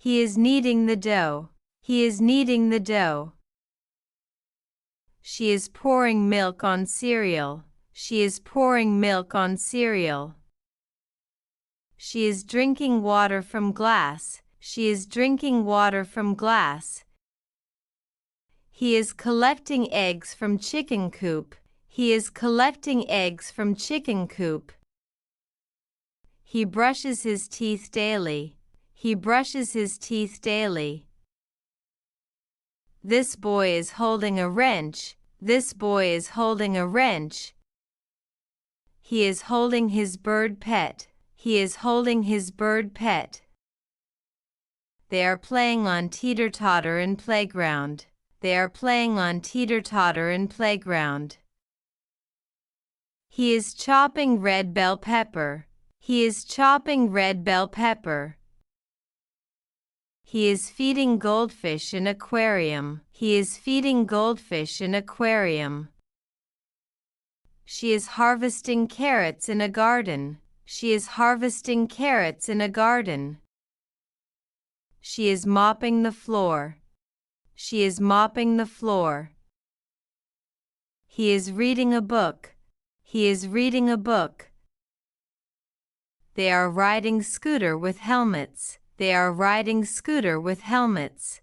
He is kneading the dough. He is kneading the dough. She is pouring milk on cereal. She is pouring milk on cereal. She is drinking water from glass. She is drinking water from glass. He is collecting eggs from chicken coop. He is collecting eggs from chicken coop. He brushes his teeth daily. He brushes his teeth daily. This boy is holding a wrench. This boy is holding a wrench. He is holding his bird pet. He is holding his bird pet. They are playing on teeter-totter in playground. They are playing on teeter-totter in playground. He is chopping red bell pepper. He is chopping red bell pepper. He is feeding goldfish in aquarium. He is feeding goldfish in aquarium. She is harvesting carrots in a garden. She is harvesting carrots in a garden. She is mopping the floor. She is mopping the floor. He is reading a book. He is reading a book. They are riding scooter with helmets. They are riding scooter with helmets.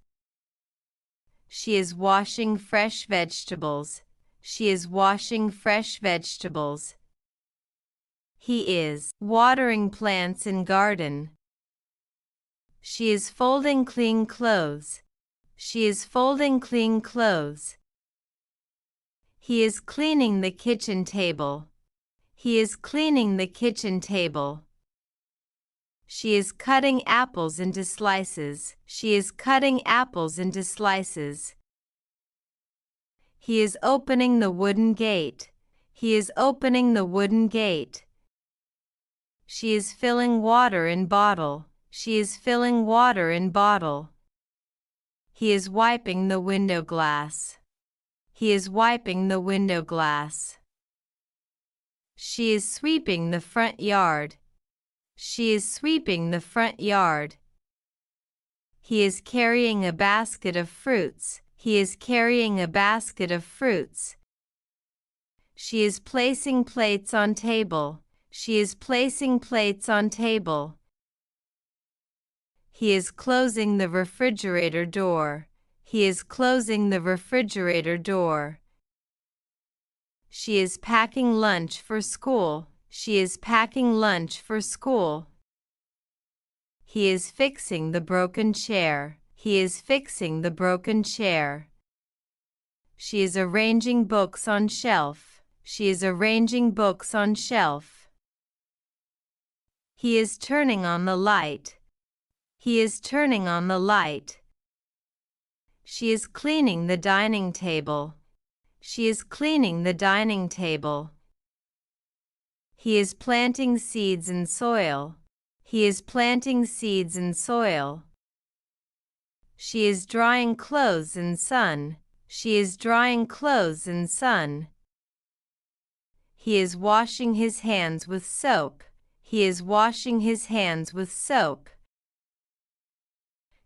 She is washing fresh vegetables. She is washing fresh vegetables. He is watering plants in garden. She is folding clean clothes. She is folding clean clothes. He is cleaning the kitchen table. He is cleaning the kitchen table. She is cutting apples into slices. She is cutting apples into slices. He is opening the wooden gate. He is opening the wooden gate. She is filling water in bottle. She is filling water in bottle. He is wiping the window glass. He is wiping the window glass. She is sweeping the front yard. She is sweeping the front yard. He is carrying a basket of fruits. He is carrying a basket of fruits. She is placing plates on table. She is placing plates on table. He is closing the refrigerator door. He is closing the refrigerator door. She is packing lunch for school. She is packing lunch for school. He is fixing the broken chair. He is fixing the broken chair. She is arranging books on shelf. She is arranging books on shelf. He is turning on the light. He is turning on the light. She is cleaning the dining table. She is cleaning the dining table. He is planting seeds in soil. He is planting seeds in soil. She is drying clothes in sun. She is drying clothes in sun. He is washing his hands with soap. He is washing his hands with soap.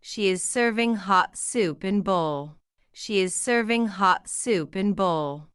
She is serving hot soup in bowl. She is serving hot soup in bowl.